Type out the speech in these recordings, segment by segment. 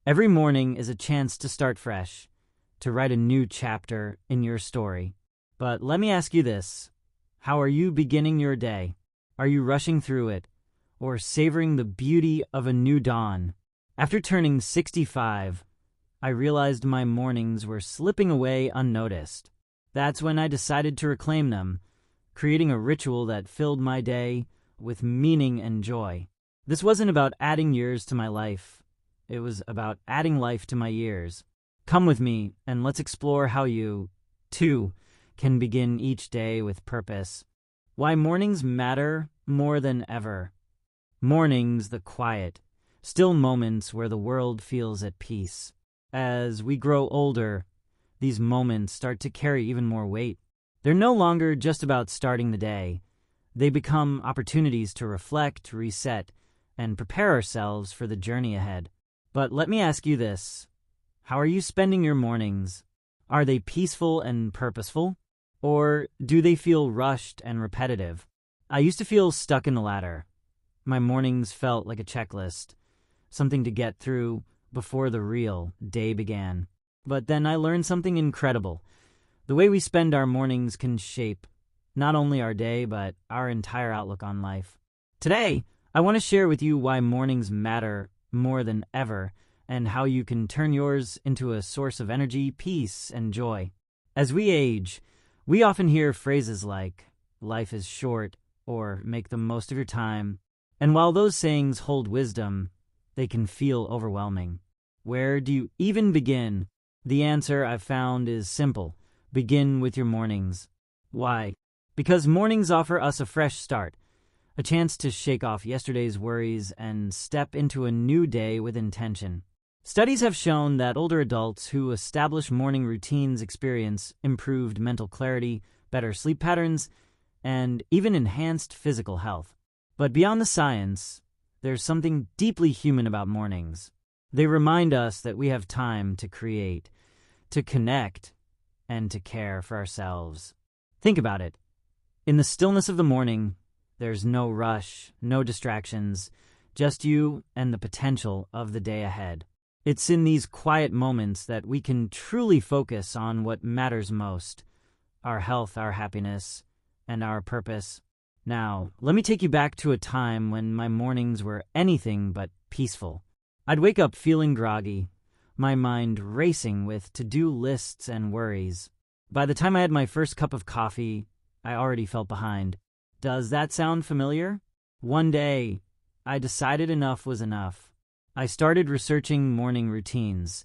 Every morning is a chance to start fresh, to write a new chapter in your story. But let me ask you this. How are you beginning your day? Are you rushing through it, or savoring the beauty of a new dawn? After turning 65, I realized my mornings were slipping away unnoticed. That's when I decided to reclaim them, creating a ritual that filled my day with meaning and joy. This wasn't about adding years to my life. It was about adding life to my years. Come with me and let's explore how you, too, can begin each day with purpose. Why mornings matter more than ever. Mornings, the quiet, still moments where the world feels at peace. As we grow older, these moments start to carry even more weight. They're no longer just about starting the day. They become opportunities to reflect, reset, and prepare ourselves for the journey ahead. But let me ask you this. How are you spending your mornings? Are they peaceful and purposeful? Or do they feel rushed and repetitive? I used to feel stuck in the latter. My mornings felt like a checklist, something to get through before the real day began. But then I learned something incredible. The way we spend our mornings can shape not only our day, but our entire outlook on life. Today, I want to share with you why mornings matter more than ever and how you can turn yours into a source of energy, peace, and joy. As we age, we often hear phrases like, life is short, or make the most of your time. And while those sayings hold wisdom, they can feel overwhelming. Where do you even begin? The answer I've found is simple. Begin with your mornings. Why? Because mornings offer us a fresh start, a chance to shake off yesterday's worries and step into a new day with intention. Studies have shown that older adults who establish morning routines experience improved mental clarity, better sleep patterns, and even enhanced physical health. But beyond the science, there's something deeply human about mornings. They remind us that we have time to create, to connect, and to care for ourselves. Think about it. In the stillness of the morning, there's no rush, no distractions, just you and the potential of the day ahead. It's in these quiet moments that we can truly focus on what matters most, our health, our happiness, and our purpose. Now, let me take you back to a time when my mornings were anything but peaceful. I'd wake up feeling groggy, my mind racing with to-do lists and worries. By the time I had my first cup of coffee, I already felt behind. Does that sound familiar? One day, I decided enough was enough. I started researching morning routines,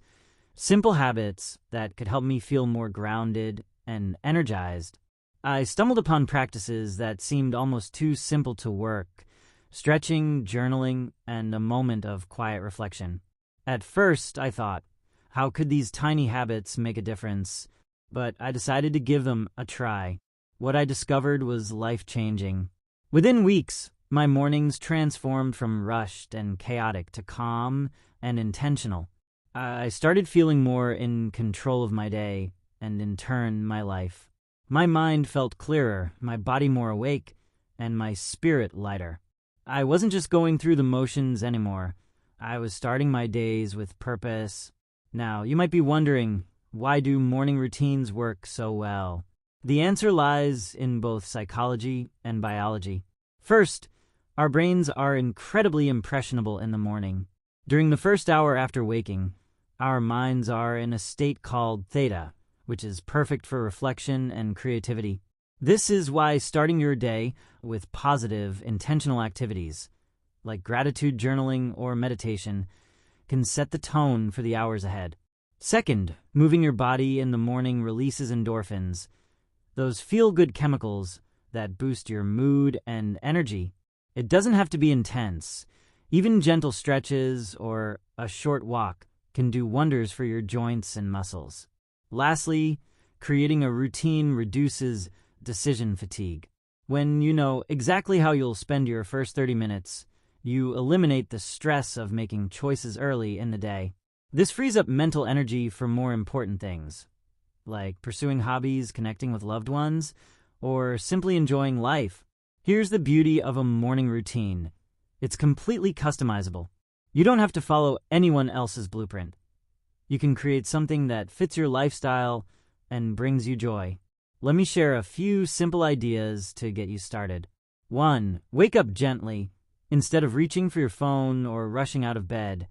simple habits that could help me feel more grounded and energized. I stumbled upon practices that seemed almost too simple to work, stretching, journaling, and a moment of quiet reflection. At first, I thought, how could these tiny habits make a difference? But I decided to give them a try. What I discovered was life-changing. Within weeks, my mornings transformed from rushed and chaotic to calm and intentional. I started feeling more in control of my day, and in turn, my life. My mind felt clearer, my body more awake, and my spirit lighter. I wasn't just going through the motions anymore. I was starting my days with purpose. Now, you might be wondering, why do morning routines work so well? The answer lies in both psychology and biology. First, our brains are incredibly impressionable in the morning. During the first hour after waking, our minds are in a state called theta, which is perfect for reflection and creativity. This is why starting your day with positive, intentional activities, like gratitude journaling or meditation, can set the tone for the hours ahead. Second, moving your body in the morning releases endorphins, those feel-good chemicals that boost your mood and energy. It doesn't have to be intense. Even gentle stretches or a short walk can do wonders for your joints and muscles. Lastly, creating a routine reduces decision fatigue. When you know exactly how you'll spend your first 30 minutes, you eliminate the stress of making choices early in the day. This frees up mental energy for more important things, like pursuing hobbies, connecting with loved ones, or simply enjoying life. Here's the beauty of a morning routine. It's completely customizable. You don't have to follow anyone else's blueprint. You can create something that fits your lifestyle and brings you joy. Let me share a few simple ideas to get you started. 1. Wake up gently. Instead of reaching for your phone or rushing out of bed,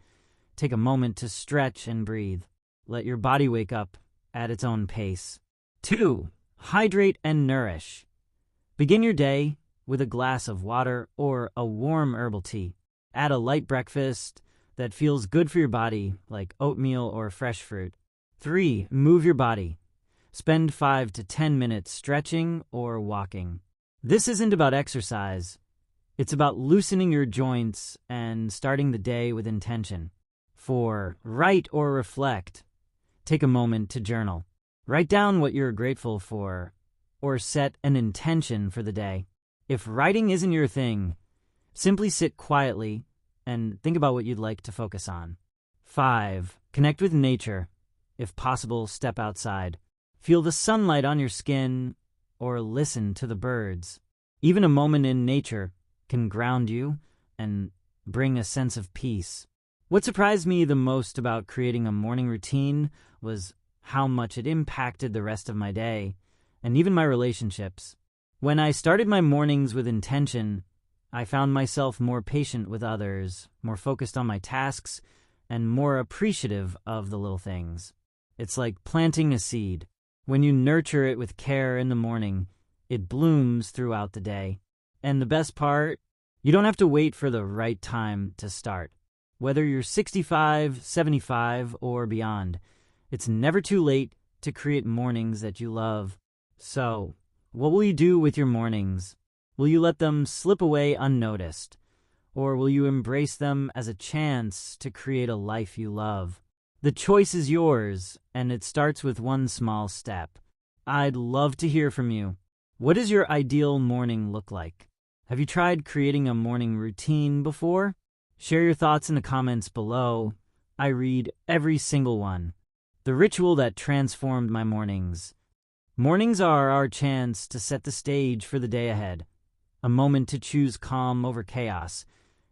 take a moment to stretch and breathe. Let your body wake up at its own pace. 2. Hydrate and nourish. Begin your day with a glass of water or a warm herbal tea. Add a light breakfast that feels good for your body, like oatmeal or fresh fruit. 3. Move your body. Spend 5 to 10 minutes stretching or walking. This isn't about exercise. It's about loosening your joints and starting the day with intention. 4. Write or reflect. Take a moment to journal. Write down what you're grateful for or set an intention for the day. If writing isn't your thing, simply sit quietly and think about what you'd like to focus on. 5. Connect with nature. If possible, step outside. Feel the sunlight on your skin or listen to the birds. Even a moment in nature can ground you and bring a sense of peace. What surprised me the most about creating a morning routine was how much it impacted the rest of my day and even my relationships. When I started my mornings with intention, I found myself more patient with others, more focused on my tasks, and more appreciative of the little things. It's like planting a seed. When you nurture it with care in the morning, it blooms throughout the day. And the best part, you don't have to wait for the right time to start. Whether you're 65, 75, or beyond, it's never too late to create mornings that you love. So, what will you do with your mornings? Will you let them slip away unnoticed? Or will you embrace them as a chance to create a life you love? The choice is yours, and it starts with one small step. I'd love to hear from you. What does your ideal morning look like? Have you tried creating a morning routine before? Share your thoughts in the comments below. I read every single one. The ritual that transformed my mornings. Mornings are our chance to set the stage for the day ahead. A moment to choose calm over chaos,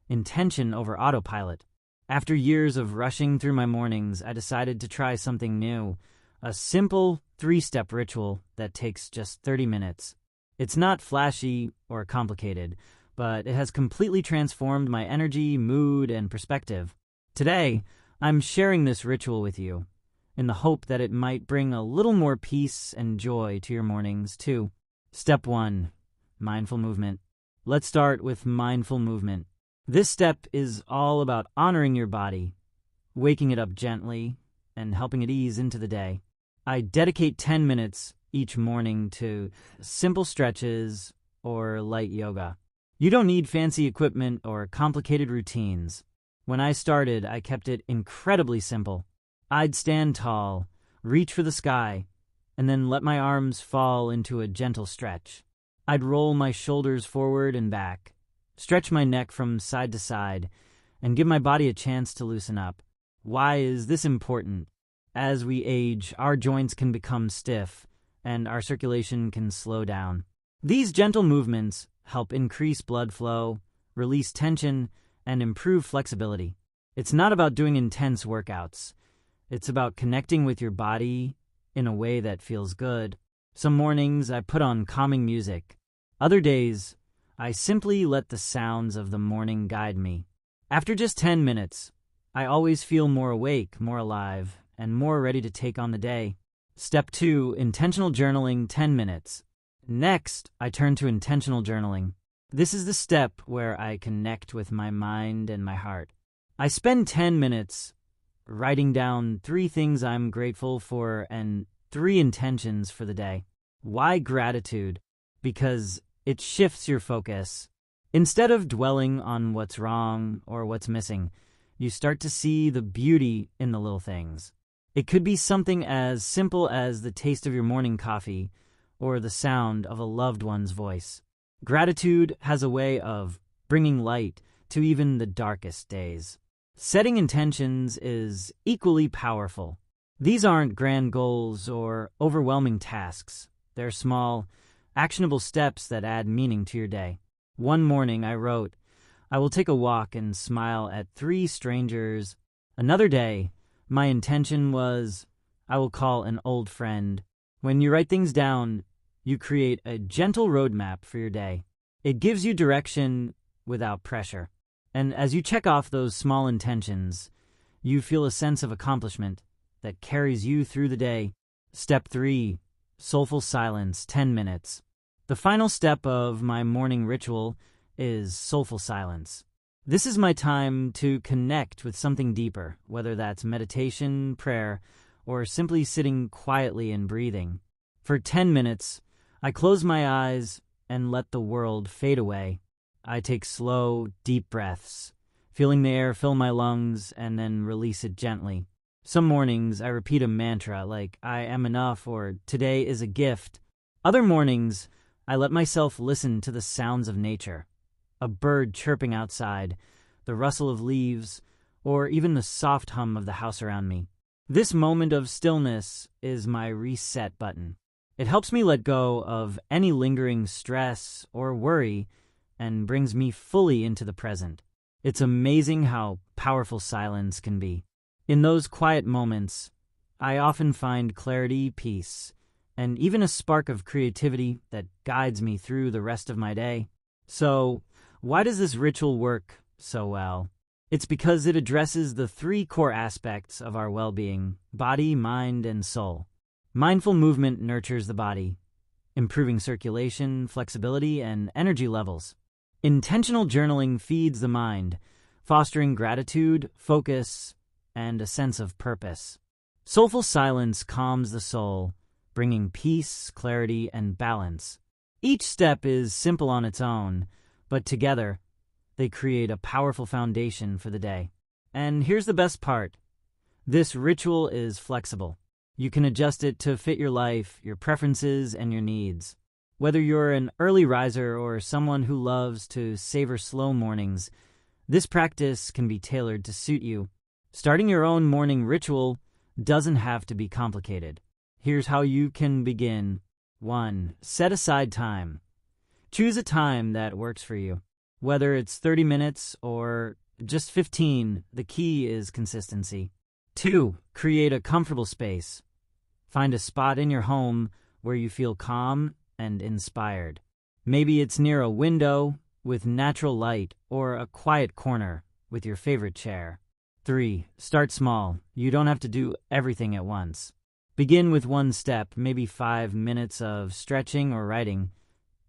intention over autopilot. After years of rushing through my mornings, I decided to try something new. A simple 3-step ritual that takes just 30 minutes. It's not flashy or complicated, but it has completely transformed my energy, mood, and perspective. Today, I'm sharing this ritual with you, in the hope that it might bring a little more peace and joy to your mornings, too. Step 1. Mindful movement. Let's start with mindful movement. This step is all about honoring your body, waking it up gently, and helping it ease into the day. I dedicate 10 minutes each morning to simple stretches or light yoga. You don't need fancy equipment or complicated routines. When I started, I kept it incredibly simple. I'd stand tall, reach for the sky, and then let my arms fall into a gentle stretch. I'd roll my shoulders forward and back, stretch my neck from side to side, and give my body a chance to loosen up. Why is this important? As we age, our joints can become stiff, and our circulation can slow down. These gentle movements help increase blood flow, release tension, and improve flexibility. It's not about doing intense workouts. It's about connecting with your body in a way that feels good. Some mornings I put on calming music. Other days, I simply let the sounds of the morning guide me. After just 10 minutes, I always feel more awake, more alive, and more ready to take on the day. Step 2, intentional journaling, 10 minutes. Next, I turn to intentional journaling. This is the step where I connect with my mind and my heart. I spend 10 minutes writing down 3 things I'm grateful for and 3 intentions for the day. Why gratitude? Because it shifts your focus. Instead of dwelling on what's wrong or what's missing, you start to see the beauty in the little things. It could be something as simple as the taste of your morning coffee or the sound of a loved one's voice. Gratitude has a way of bringing light to even the darkest days. Setting intentions is equally powerful. These aren't grand goals or overwhelming tasks. They're small, actionable steps that add meaning to your day. One morning I wrote, I will take a walk and smile at 3 strangers. Another day, my intention was I will call an old friend. When you write things down, you create a gentle roadmap for your day. It gives you direction without pressure. And as you check off those small intentions, you feel a sense of accomplishment that carries you through the day. Step 3, soulful silence, 10 minutes. The final step of my morning ritual is soulful silence. This is my time to connect with something deeper, whether that's meditation, prayer, or simply sitting quietly and breathing. For 10 minutes, I close my eyes and let the world fade away. I take slow, deep breaths, feeling the air fill my lungs and then release it gently. Some mornings I repeat a mantra like I am enough or today is a gift. Other mornings I let myself listen to the sounds of nature, a bird chirping outside, the rustle of leaves, or even the soft hum of the house around me. This moment of stillness is my reset button. It helps me let go of any lingering stress or worry and brings me fully into the present. It's amazing how powerful silence can be. In those quiet moments, I often find clarity, peace, and even a spark of creativity that guides me through the rest of my day. So, why does this ritual work so well? It's because it addresses the 3 core aspects of our well-being: body, mind, and soul. Mindful movement nurtures the body, improving circulation, flexibility, and energy levels. Intentional journaling feeds the mind, fostering gratitude, focus, and a sense of purpose. Soulful silence calms the soul, bringing peace, clarity, and balance. Each step is simple on its own, but together, they create a powerful foundation for the day. And here's the best part. This ritual is flexible. You can adjust it to fit your life, your preferences, and your needs. Whether you're an early riser or someone who loves to savor slow mornings, this practice can be tailored to suit you. Starting your own morning ritual doesn't have to be complicated. Here's how you can begin. 1. Set aside time. Choose a time that works for you. Whether it's 30 minutes or just 15, the key is consistency. 2. Create a comfortable space. Find a spot in your home where you feel calm and inspired. Maybe it's near a window with natural light or a quiet corner with your favorite chair. 3. Start small. You don't have to do everything at once. Begin with 1 step, maybe 5 minutes of stretching or writing,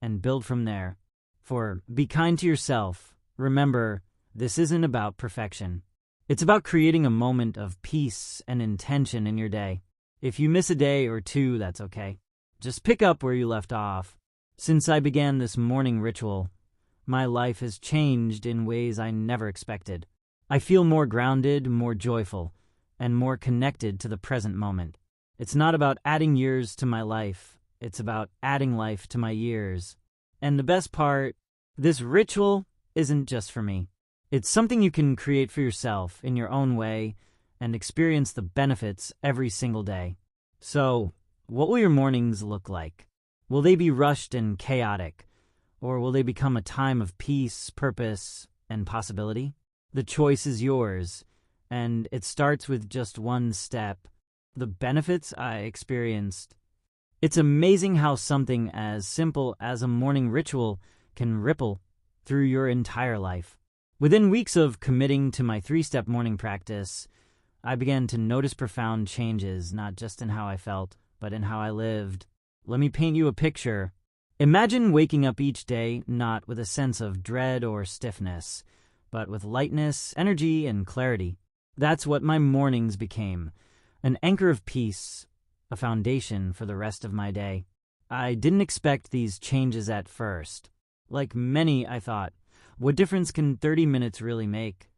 and build from there. 4. Be kind to yourself. Remember, this isn't about perfection. It's about creating a moment of peace and intention in your day. If you miss a day or 2, that's okay. Just pick up where you left off. Since I began this morning ritual, my life has changed in ways I never expected. I feel more grounded, more joyful, and more connected to the present moment. It's not about adding years to my life. It's about adding life to my years. And the best part, this ritual isn't just for me. It's something you can create for yourself in your own way and experience the benefits every single day. So, what will your mornings look like? Will they be rushed and chaotic? Or will they become a time of peace, purpose, and possibility? The choice is yours, and it starts with just 1 step. The benefits I experienced. It's amazing how something as simple as a morning ritual can ripple through your entire life. Within weeks of committing to my 3-step morning practice, I began to notice profound changes, not just in how I felt, but in how I lived. Let me paint you a picture. Imagine waking up each day not with a sense of dread or stiffness, but with lightness, energy, and clarity. That's what my mornings became. An anchor of peace, a foundation for the rest of my day. I didn't expect these changes at first. Like many, I thought, what difference can 30 minutes really make?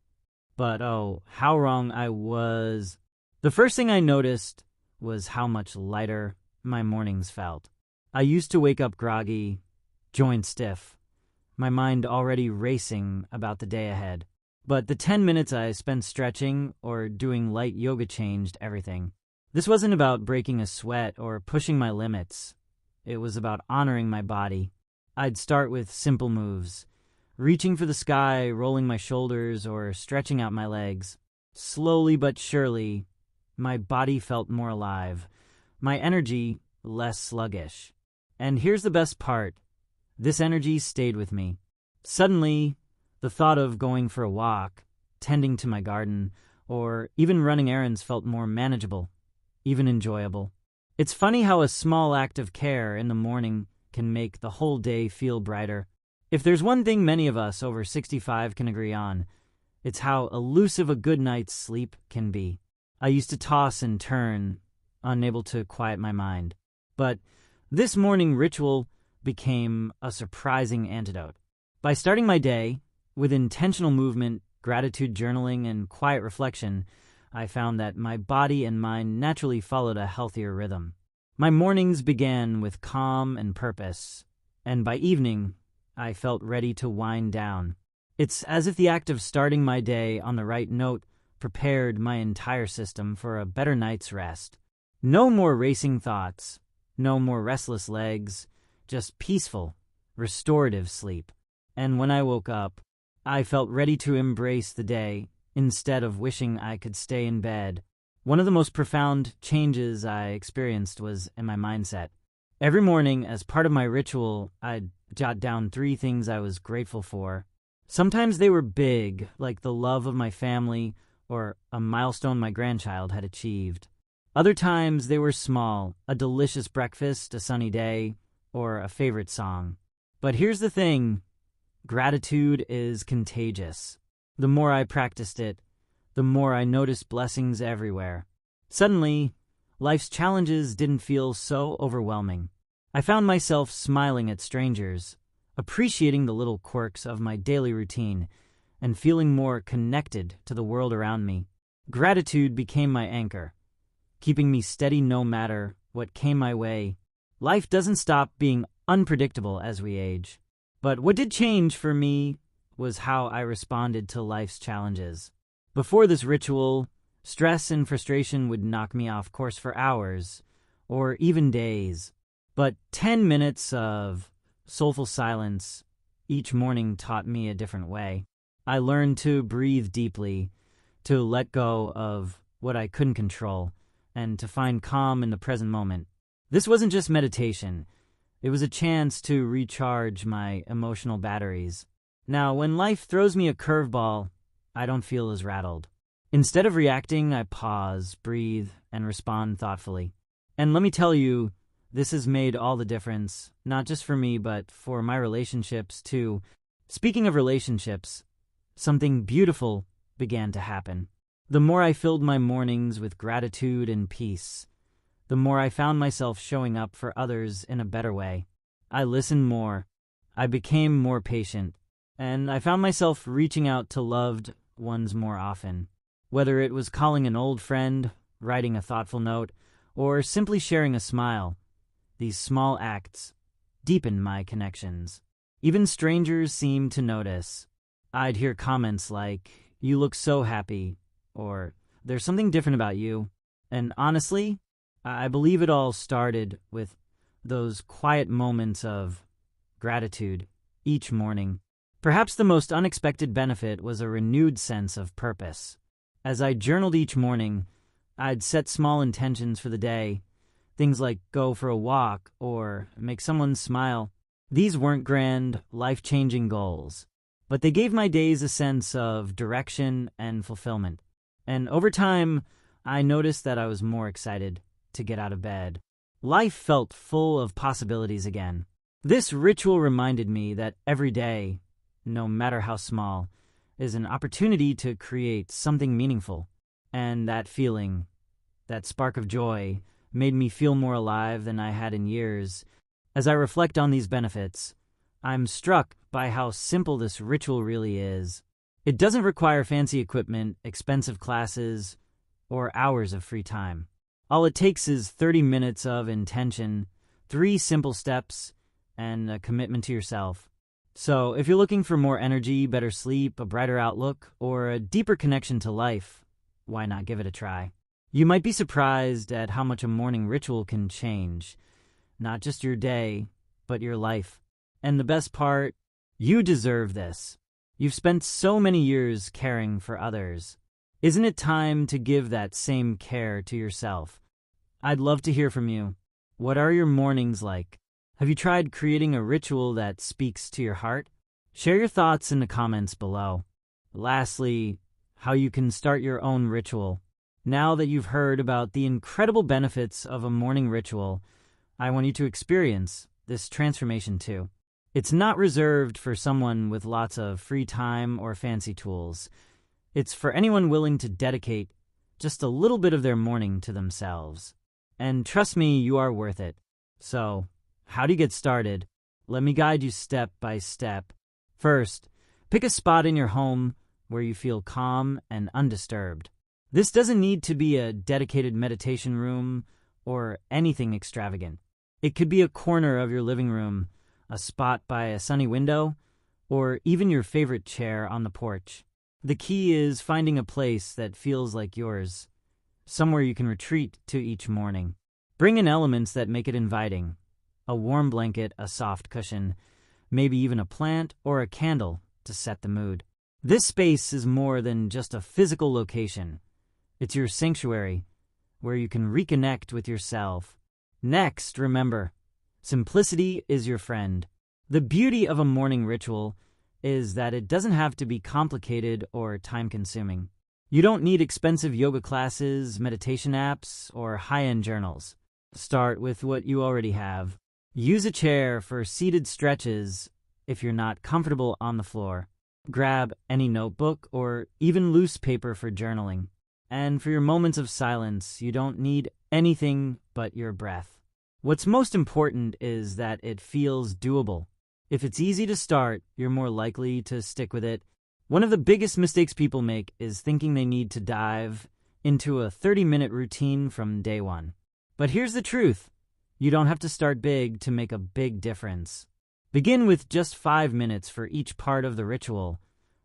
But oh, how wrong I was. The first thing I noticed was how much lighter my mornings felt. I used to wake up groggy, joints stiff, my mind already racing about the day ahead. But the 10 minutes I spent stretching or doing light yoga changed everything. This wasn't about breaking a sweat or pushing my limits. It was about honoring my body. I'd start with simple moves. reaching for the sky, rolling my shoulders, or stretching out my legs. Slowly but surely, my body felt more alive, my energy less sluggish. And here's the best part. This energy stayed with me. Suddenly, the thought of going for a walk, tending to my garden, or even running errands felt more manageable, even enjoyable. It's funny how a small act of care in the morning can make the whole day feel brighter. If there's one thing many of us over 65 can agree on, it's how elusive a good night's sleep can be. I used to toss and turn, unable to quiet my mind. But this morning ritual became a surprising antidote. By starting my day with intentional movement, gratitude journaling, and quiet reflection, I found that my body and mind naturally followed a healthier rhythm. My mornings began with calm and purpose, and by evening, I felt ready to wind down. It's as if the act of starting my day on the right note prepared my entire system for a better night's rest. No more racing thoughts, no more restless legs, just peaceful, restorative sleep. And when I woke up, I felt ready to embrace the day instead of wishing I could stay in bed. One of the most profound changes I experienced was in my mindset. Every morning, as part of my ritual, I'd jot down 3 things I was grateful for. Sometimes they were big, like the love of my family or a milestone my grandchild had achieved. Other times they were small, a delicious breakfast, a sunny day, or a favorite song. But here's the thing, gratitude is contagious. The more I practiced it, the more I noticed blessings everywhere. Suddenly, life's challenges didn't feel so overwhelming. I found myself smiling at strangers, appreciating the little quirks of my daily routine, and feeling more connected to the world around me. Gratitude became my anchor, keeping me steady no matter what came my way. Life doesn't stop being unpredictable as we age. But what did change for me was how I responded to life's challenges. Before this ritual, stress and frustration would knock me off course for hours, or even days. But 10 minutes of soulful silence each morning taught me a different way. I learned to breathe deeply, to let go of what I couldn't control, and to find calm in the present moment. This wasn't just meditation. It was a chance to recharge my emotional batteries. Now, when life throws me a curveball, I don't feel as rattled. Instead of reacting, I pause, breathe, and respond thoughtfully. And let me tell you, this has made all the difference, not just for me, but for my relationships too. Speaking of relationships, something beautiful began to happen. The more I filled my mornings with gratitude and peace, the more I found myself showing up for others in a better way. I listened more, I became more patient, and I found myself reaching out to loved ones more often. Whether it was calling an old friend, writing a thoughtful note, or simply sharing a smile, these small acts deepened my connections. Even strangers seemed to notice. I'd hear comments like, "You look so happy," or "There's something different about you." And honestly, I believe it all started with those quiet moments of gratitude each morning. Perhaps the most unexpected benefit was a renewed sense of purpose. As I journaled each morning, I'd set small intentions for the day, things like go for a walk or make someone smile. These weren't grand, life-changing goals, but they gave my days a sense of direction and fulfillment. And over time, I noticed that I was more excited to get out of bed. Life felt full of possibilities again. This ritual reminded me that every day, no matter how small, is an opportunity to create something meaningful. And that feeling, that spark of joy, made me feel more alive than I had in years. As I reflect on these benefits, I'm struck by how simple this ritual really is. It doesn't require fancy equipment, expensive classes, or hours of free time. All it takes is 30 minutes of intention, 3 simple steps, and a commitment to yourself. So if you're looking for more energy, better sleep, a brighter outlook, or a deeper connection to life, why not give it a try? You might be surprised at how much a morning ritual can change, not just your day, but your life. And the best part, You deserve this. You've spent so many years caring for others. Isn't it time to give that same care to yourself? I'd love to hear from you. What are your mornings like? Have you tried creating a ritual that speaks to your heart? Share your thoughts in the comments below. Lastly, how you can start your own ritual. Now that you've heard about the incredible benefits of a morning ritual, I want you to experience this transformation too. It's not reserved for someone with lots of free time or fancy tools. It's for anyone willing to dedicate just a little bit of their morning to themselves. And trust me, you are worth it. So, how do you get started? Let me guide you step by step. First, pick a spot in your home where you feel calm and undisturbed. This doesn't need to be a dedicated meditation room or anything extravagant. It could be a corner of your living room, a spot by a sunny window, or even your favorite chair on the porch. The key is finding a place that feels like yours, somewhere you can retreat to each morning. Bring in elements that make it inviting: a warm blanket, a soft cushion, maybe even a plant or a candle to set the mood. This space is more than just a physical location. It's your sanctuary, where you can reconnect with yourself. Next, remember, simplicity is your friend. The beauty of a morning ritual is that it doesn't have to be complicated or time-consuming. You don't need expensive yoga classes, meditation apps, or high-end journals. Start with what you already have. Use a chair for seated stretches if you're not comfortable on the floor. Grab any notebook or even loose paper for journaling. And for your moments of silence, you don't need anything but your breath. What's most important is that it feels doable. If it's easy to start, you're more likely to stick with it. One of the biggest mistakes people make is thinking they need to dive into a 30-minute routine from day one. But here's the truth. You don't have to start big to make a big difference. Begin with just 5 minutes for each part of the ritual: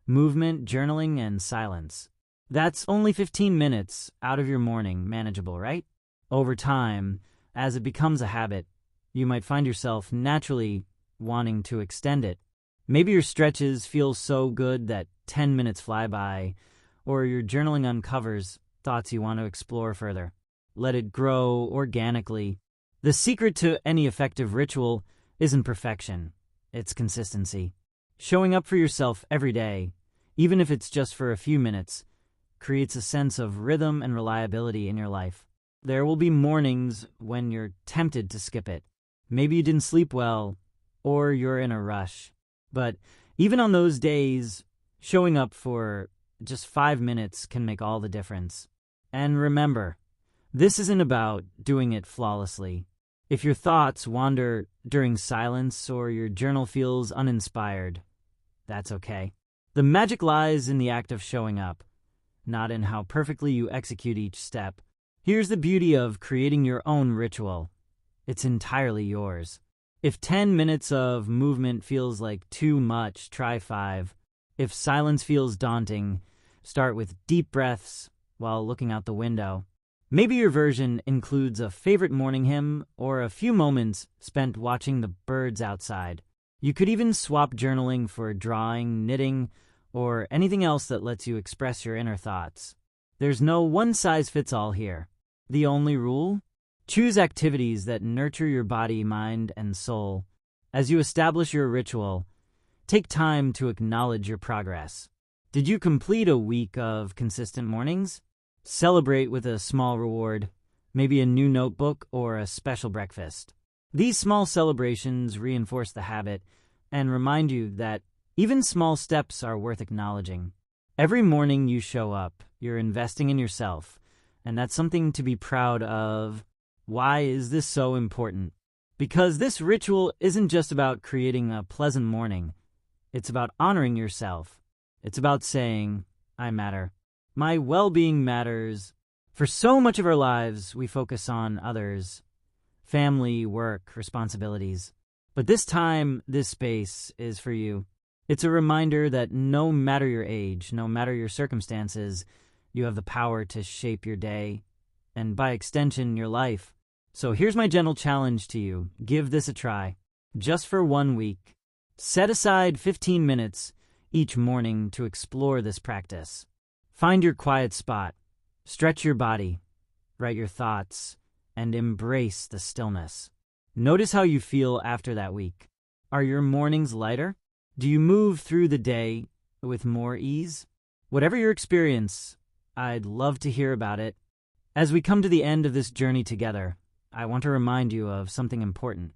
movement, journaling, and silence. That's only 15 minutes out of your morning, manageable, right? Over time, as it becomes a habit, you might find yourself naturally wanting to extend it. Maybe your stretches feel so good that 10 minutes fly by, or your journaling uncovers thoughts you want to explore further. Let it grow organically. The secret to any effective ritual isn't perfection, it's consistency. Showing up for yourself every day, even if it's just for a few minutes, creates a sense of rhythm and reliability in your life. There will be mornings when you're tempted to skip it. Maybe you didn't sleep well, or you're in a rush. But even on those days, showing up for just 5 minutes can make all the difference. And remember, this isn't about doing it flawlessly. If your thoughts wander during silence or your journal feels uninspired, that's okay. The magic lies in the act of showing up, not in how perfectly you execute each step. Here's the beauty of creating your own ritual. It's entirely yours. If 10 minutes of movement feels like too much, try 5. If silence feels daunting, start with deep breaths while looking out the window. Maybe your version includes a favorite morning hymn or a few moments spent watching the birds outside. You could even swap journaling for drawing, knitting, or anything else that lets you express your inner thoughts. There's no one-size-fits-all here. The only rule? Choose activities that nurture your body, mind, and soul. As you establish your ritual, take time to acknowledge your progress. Did you complete a week of consistent mornings? Celebrate with a small reward, maybe a new notebook or a special breakfast. These small celebrations reinforce the habit and remind you that even small steps are worth acknowledging. Every morning you show up, you're investing in yourself, and that's something to be proud of. Why is this so important? Because this ritual isn't just about creating a pleasant morning. It's about honoring yourself. It's about saying, I matter. My well-being matters. For so much of our lives, we focus on others, family, work, responsibilities. But this time, this space is for you. It's a reminder that no matter your age, no matter your circumstances, you have the power to shape your day, and by extension, your life. So here's my gentle challenge to you. Give this a try. Just for 1 week. Set aside 15 minutes each morning to explore this practice. Find your quiet spot, stretch your body, write your thoughts, and embrace the stillness. Notice how you feel after that week. Are your mornings lighter? Do you move through the day with more ease? Whatever your experience, I'd love to hear about it. As we come to the end of this journey together, I want to remind you of something important.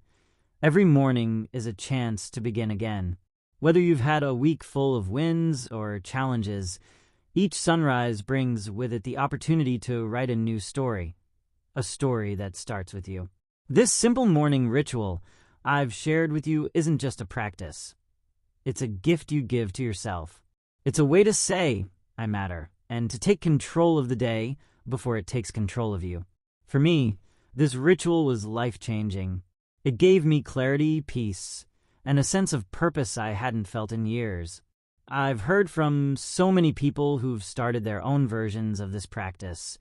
Every morning is a chance to begin again. Whether you've had a week full of wins or challenges, each sunrise brings with it the opportunity to write a new story, a story that starts with you. This simple morning ritual I've shared with you isn't just a practice. It's a gift you give to yourself. It's a way to say, I matter, and to take control of the day before it takes control of you. For me, this ritual was life-changing. It gave me clarity, peace, and a sense of purpose I hadn't felt in years. I've heard from so many people who've started their own versions of this practice,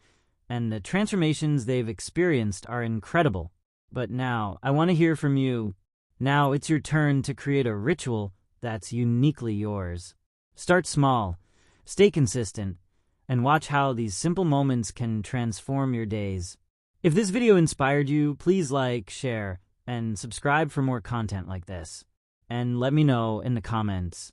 and the transformations they've experienced are incredible. But now, I want to hear from you. Now it's your turn to create a ritual that's uniquely yours. Start small, stay consistent, and watch how these simple moments can transform your days. If this video inspired you, please like, share, and subscribe for more content like this. And let me know in the comments.